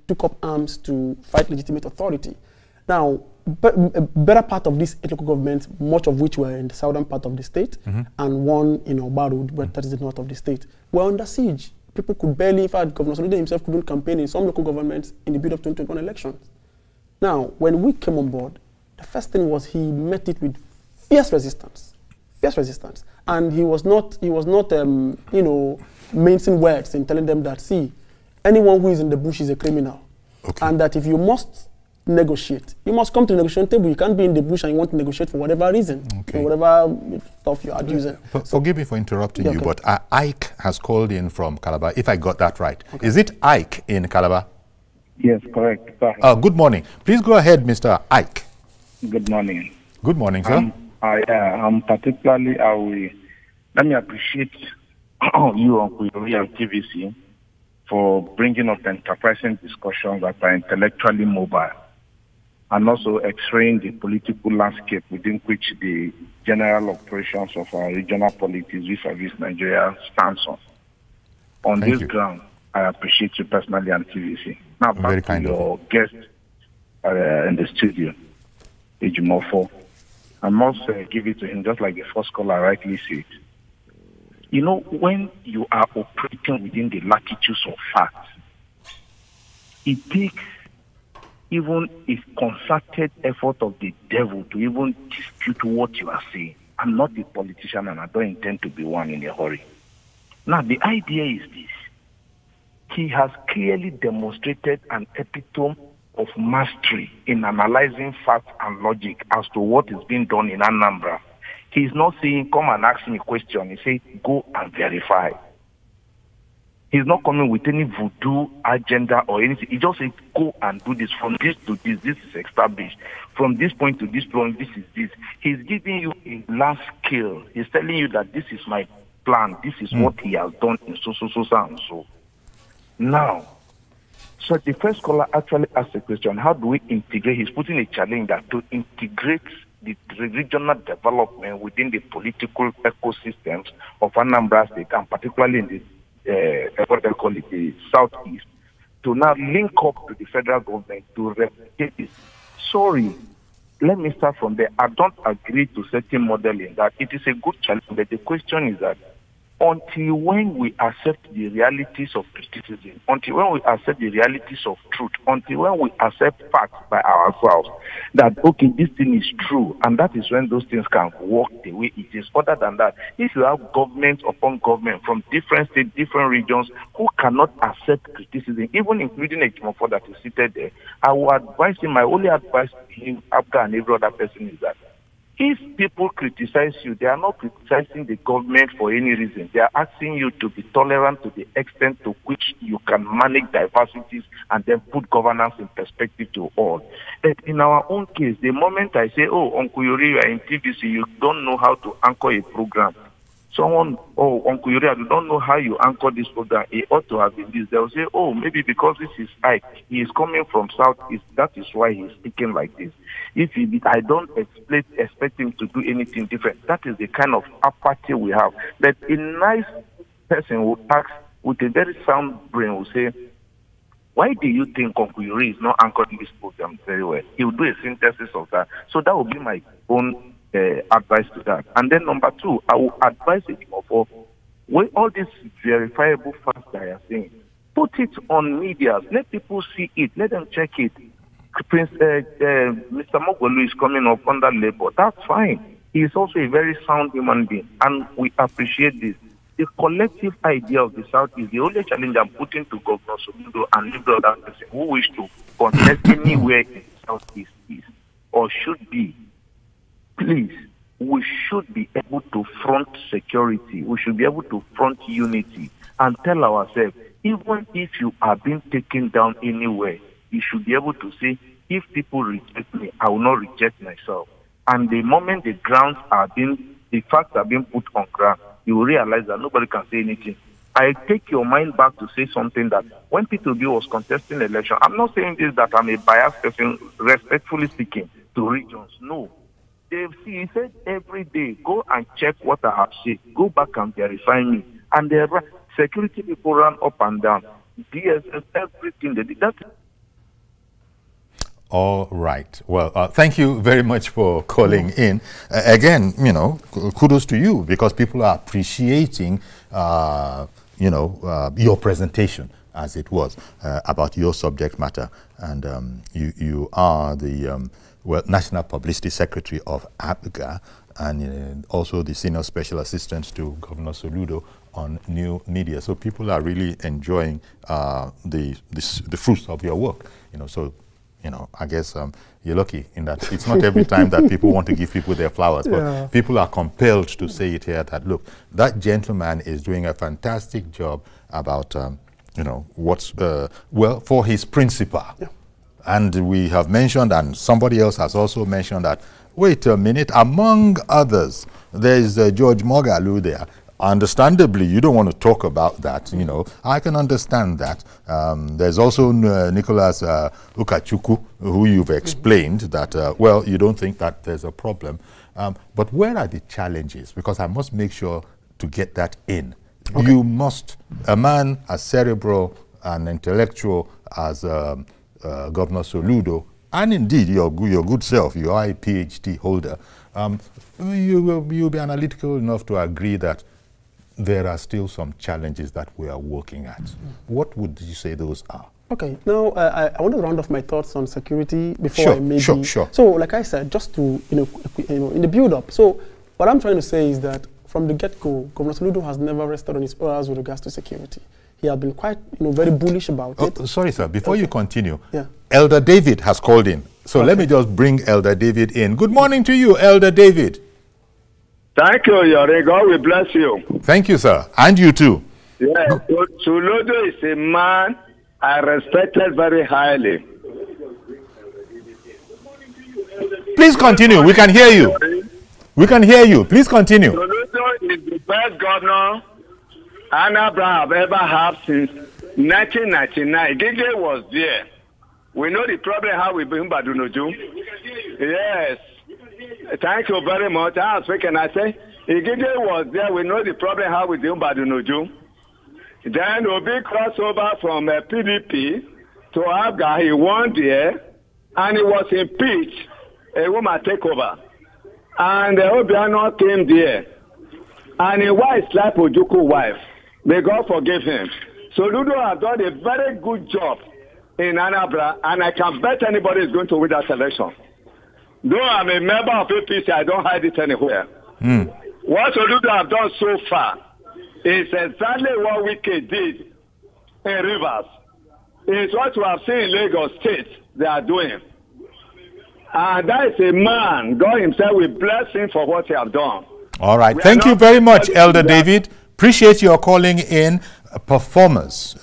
Speaker 1: took up arms to fight legitimate authority. Now, a better part of these 8 local governments, much of which were in the southern part of the state, and one in Obarud, that is the north of the state, were under siege. People could barely, in fact, Governor Soludo himself couldn't campaign in some local governments in the build-up 2021 elections. Now, when we came on board, the first thing was he met it with fierce resistance. And he was not mincing words in telling them that, see, anyone who is in the bush is a criminal. Okay. And that if you must negotiate, you must come to the negotiation table. You can't be in the bush and you want to negotiate for whatever reason, whatever stuff you are using.
Speaker 2: Forgive me for interrupting you, but Ike has called in from Calabar, if I got that right. Okay. Is it Ike in Calabar?
Speaker 5: Yes, correct.
Speaker 2: Good morning. Please go ahead, Mr. Ike.
Speaker 5: Good morning.
Speaker 2: Good morning, sir.
Speaker 5: Particularly, let me appreciate you, Uncle Yori and TVC, for bringing up enterprising discussions that are intellectually mobile, and also x-raying the political landscape within which the general operations of our regional politics vis-a-vis Nigeria stands on. On this ground, I appreciate you personally and TVC. Now back to your guest in the studio, Ejimofor. I must give it to him, just like the first caller rightly said. When you are operating within the latitudes of facts, it takes even a concerted effort of the devil to even dispute what you are saying. I'm not a politician and I don't intend to be one in a hurry. Now, the idea is this. He has clearly demonstrated an epitome of mastery in analyzing facts and logic as to what is being done in Anambra. He's not saying, come and ask me a question. He says, go and verify. He's not coming with any voodoo agenda or anything. He just says, go and do this. From this to this, this is established. From this point to this point, this is this. He's giving you a large scale. He's telling you that this is my plan. This is what he has done in so and so. Now, so the first caller actually asked the question, how do we integrate? He's putting a challenge that to integrate the regional development within the political ecosystems of Anambra State, and particularly in the, what they call it, the southeast, to now link up to the federal government to replicate this. Sorry, let me start from there. I don't agree to certain modeling that it is a good challenge, but the question is that until when we accept the realities of criticism, until when we accept the realities of truth, until when we accept facts by ourselves, that, okay, this thing is true, and that is when those things can work the way it is. Other than that, if you have government upon government from different states, different regions, who cannot accept criticism, even including Ejimofor that is seated there, I will advise him, my only advice to him, APGA and every other person is that If people criticize you, they are not criticizing the government for any reason. They are asking you to be tolerant to the extent to which you can manage diversities and then put governance in perspective to all. But in our own case, the moment I say, oh, Uncle Yori, you are in TVC, you don't know how to anchor a program. Someone, oh, Uncle Yori, you don't know how you anchor this program. It ought to have been this. They'll say, oh, maybe because this is Ike. He is coming from Southeast. That is why he's speaking like this. If he did, I don't expect him to do anything different. That is the kind of apathy we have. But a nice person will ask, with a very sound brain, will say, why do you think Uncle Yori is not anchoring this program very well? He will do a synthesis of that. So that will be my own advice to that. And then number two, I will advise Ejimofor, when all these verifiable facts that I are saying, put it on media, let people see it, let them check it. Mr. Mogolu is coming up under labor. That's fine. He is also a very sound human being, and we appreciate this. The collective idea of the South is the only challenge I'm putting to Governor Soludo and every other person who wish to contest anywhere in the Southeast is or should be. Please, we should be able to front security. We should be able to front unity and tell ourselves, even if you are being taken down anywhere, you should be able to say, if people reject me, I will not reject myself. And the moment the facts are being put on ground, you will realize that nobody can say anything. I take your mind back to say something that when P2B was contesting the election, I'm not saying this that I'm a biased person, respectfully speaking, to regions. No. He said every day, go and check what I have said. Go back and verify me. And the security people run up and down. DSS, everything they did. That.
Speaker 2: All right. Well, thank you very much for calling in. Again, you know, kudos to you because people are appreciating, your presentation as it was about your subject matter. And you are the National Publicity Secretary of APGA and also the Senior Special Assistant to Governor Soludo on new media. So people are really enjoying the fruits of your work. So I guess you're lucky in that it's not every time that people want to give people their flowers, but people are compelled to say it here that, look, that gentleman is doing a fantastic job about, what's, for his principle. Yeah. And we have mentioned, and somebody else has also mentioned that, wait a minute, among others, there is George Mogalu there. Understandably, you don't want to talk about that, I can understand that. There's also Nicholas Ukachukwu, who you've explained that, you don't think that there's a problem. But where are the challenges? Because I must make sure to get that in. Okay. You must, a man as cerebral and intellectual as Governor Soludo, and indeed your good self, you are a PhD holder, you'll be analytical enough to agree that there are still some challenges that we are working at. What would you say those are?
Speaker 1: Okay, now I want to round off my thoughts on security before I maybe... Sure. So, like I said, just to, in the build-up. So, what I'm trying to say is that from the get-go, Governor Soludo has never rested on his laurels with regards to security. He has been quite, very bullish about it.
Speaker 2: Sorry, sir. Before you continue, Elder David has called in. So let me just bring Elder David in. Good morning to you, Elder David.
Speaker 6: Thank you, Yori. God will bless you.
Speaker 2: Thank you, sir. And you too.
Speaker 6: Yes, Soludo is a man I respected very highly.
Speaker 2: Please continue. We can hear you. We can hear you. Please continue.
Speaker 6: Soludo is the best governor Anambra have ever had since 1999. Gige was there. We know the problem how we bring Badunoju. Yes. Thank you very much. I was speaking. I say, Gige was there. We know the problem how we bring Badunoju. Then Obi crossover from PDP to APGA. He won there, and he was impeached. A woman take over, and Obiano came there, and his wife slapped Ojuku's wife. May God forgive him. Soludo has done a very good job in Anambra, and I can bet anybody is going to win that election. Though I'm a member of APC, I don't hide it anywhere. What Soludo has done so far is exactly what Wike did in Rivers. It's what we have seen in Lagos State they are doing. That is a man. God himself will bless him for what he has done.
Speaker 2: All right. Thank you very much, Elder David. Appreciate your calling in. Performers,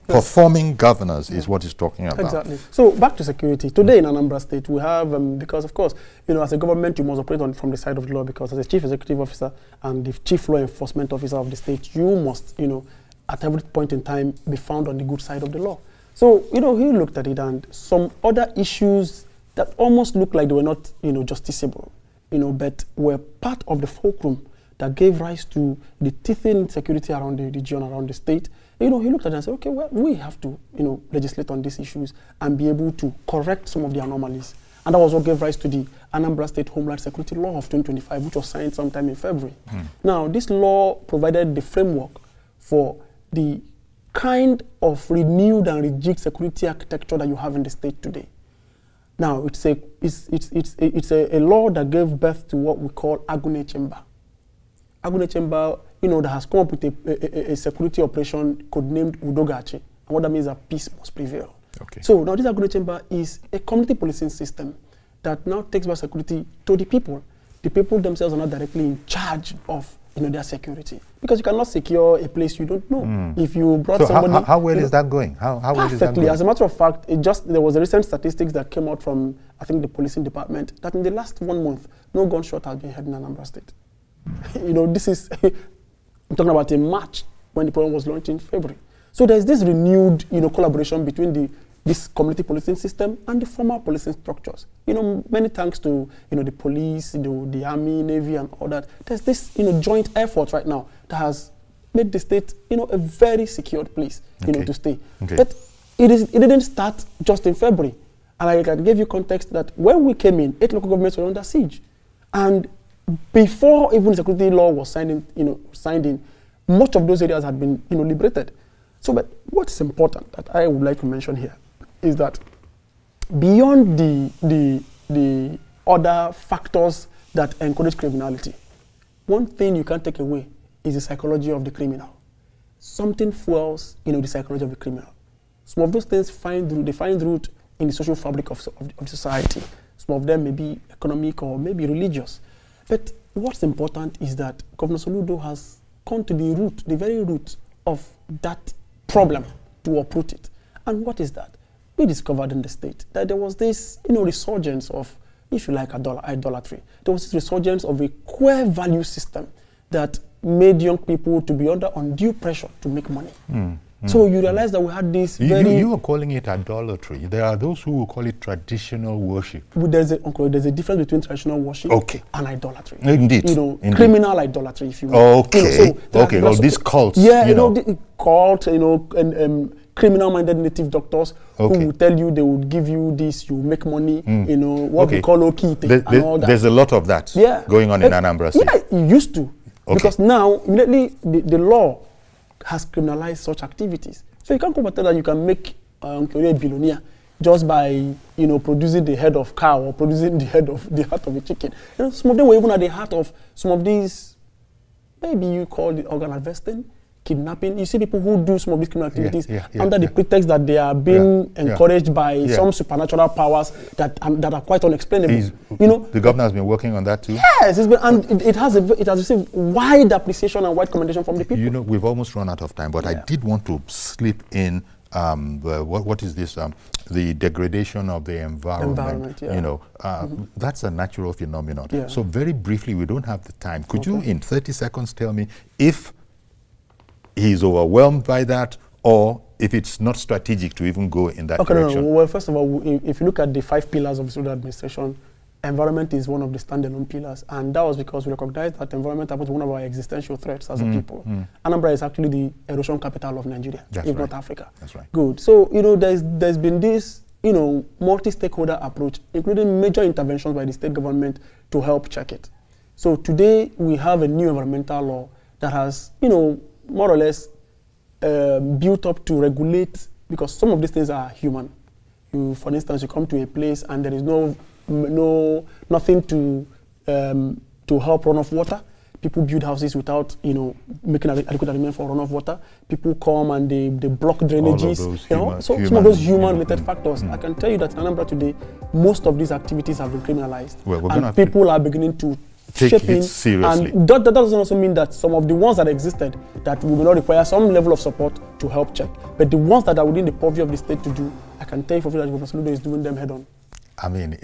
Speaker 2: performing governors is what he's talking about.
Speaker 1: Exactly. So back to security. Today in Anambra State, we have, because of course, as a government, you must operate from the side of the law, because as a chief executive officer and the chief law enforcement officer of the state, you must, at every point in time, be found on the good side of the law. So, he looked at it, and some other issues that almost looked like they were not, justiciable, but were part of the fulcrum that gave rise to the teething insecurity around the region, around the state. He looked at it and said, okay, well, we have to, legislate on these issues and be able to correct some of the anomalies. And that was what gave rise to the Anambra State Homeland Security Law of 2025, which was signed sometime in February. Now, this law provided the framework for the kind of renewed and rejigged security architecture that you have in the state today. Now, it's a law that gave birth to what we call Agune Chamber. Agune Chamber, that has come up with a security operation codenamed Udogachi. And what that means is that peace must prevail. Okay. So now this Agune Chamber is a community policing system that now takes back security to the people. The people themselves are not directly in charge of their security, because you cannot secure a place you don't know. If you brought somebody,
Speaker 2: how well is that going? How well is that going?
Speaker 1: As a matter of fact, there was a recent statistics that came out from, I think, the policing department, that in the last 1 month, no gunshot has been heard in Anambra State. This is, I'm talking about in March, when the program was launched in February. So there's this renewed, collaboration between this community policing system and the formal policing structures. Many thanks to, the police, the army, navy, and all that. There's this, joint effort right now that has made the state, a very secured place, to stay. Okay. But it didn't start just in February. And I can give you context that when we came in, 8 local governments were under siege. And before even the security law was signed in, much of those areas had been, liberated. So, but what's important that I would like to mention here is that beyond the other factors that encourage criminality, one thing you can't take away is the psychology of the criminal. Something fuels, the psychology of the criminal. Some of those things find root in the social fabric of society. Some of them may be economic or maybe religious. But what's important is that Governor Soludo has come to the very root of that problem to uproot it. And what is that? We discovered in the state that there was this, resurgence of, if you like, idolatry. There was this resurgence of a core value system that made young people to be under undue pressure to make money. So you realize that we had this
Speaker 2: You are calling it idolatry. There are those who will call it traditional worship.
Speaker 1: There's a difference between traditional worship and idolatry.
Speaker 2: Indeed.
Speaker 1: Criminal idolatry, if you will.
Speaker 2: Okay. All these cults.
Speaker 1: Yeah, cult, and criminal-minded native doctors who will tell you they will give you this, you make money, what we call okite and all that.
Speaker 2: There's a lot of that going on in Anambra State.
Speaker 1: Yeah, it used to. Because now, immediately, the law has criminalized such activities. So you can't come and tell that you can make a billionaire just by producing the head of cow or producing the heart of a chicken. Some of them were even at the heart of some of these, maybe you call it organ harvesting, kidnapping. You see people who do some of these criminal activities under the pretext that they are being encouraged by some supernatural powers that are quite unexplainable.
Speaker 2: The governor has been working on that too.
Speaker 1: Yes, it has received wide appreciation and wide commendation from the people.
Speaker 2: We've almost run out of time, but I did want to slip in what is this? The degradation of the environment. That's a natural phenomenon. Yeah. So very briefly, we don't have the time. Could you, in 30 seconds, tell me if he's overwhelmed by that, or if it's not strategic to even go in that direction?
Speaker 1: No. Well, first of all, if you look at the 5 pillars of the administration, environment is one of the standalone pillars, and that was because we recognized that environment was one of our existential threats as a people. Anambra is actually the erosion capital of Nigeria, if not Africa.
Speaker 2: That's right.
Speaker 1: Good. So, there's been this, multi-stakeholder approach, including major interventions by the state government to help check it. So today, we have a new environmental law that has, more or less built up to regulate, because some of these things are human. For instance, you come to a place and there is nothing to help run off water. People build houses without, you know, making adequate arrangement for runoff water. People come and they block drainages. So some of those human-related factors. I can tell you that in Anambra today, most of these activities have been criminalized, and people are beginning to
Speaker 2: take it seriously.
Speaker 1: And that doesn't also mean that some of the ones that existed that we will not require some level of support to help check. But the ones that are within the purview of the state to do, I can tell you for free that Governor Soludo is doing them head on.
Speaker 2: I mean,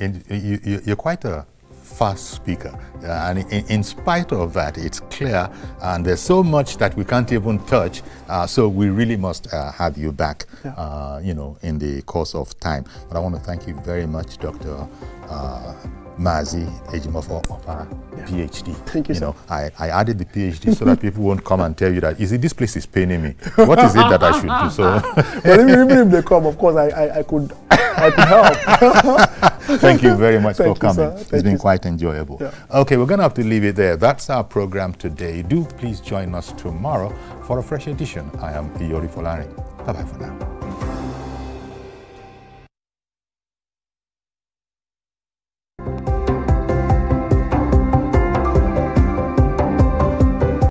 Speaker 2: you're quite a fast speaker, and in spite of that, it's clear, and there's so much that we can't even touch, so we really must have you back, you know, in the course of time. But I want to thank you very much, Dr. Mazi Ejimofor Opara, PhD.
Speaker 1: Thank you, sir.
Speaker 2: Know, I added the PhD so that people won't come and tell you that, this place is paining me. What is it that I should do? So,
Speaker 1: but even if they come, of course, I could help.
Speaker 2: Thank you very much for coming.
Speaker 1: Sir.
Speaker 2: It's been quite enjoyable.
Speaker 1: Yeah.
Speaker 2: Okay, we're going to have to leave it there. That's our program today. Do please join us tomorrow for a fresh edition. I am Iyori Folari. Bye-bye for now.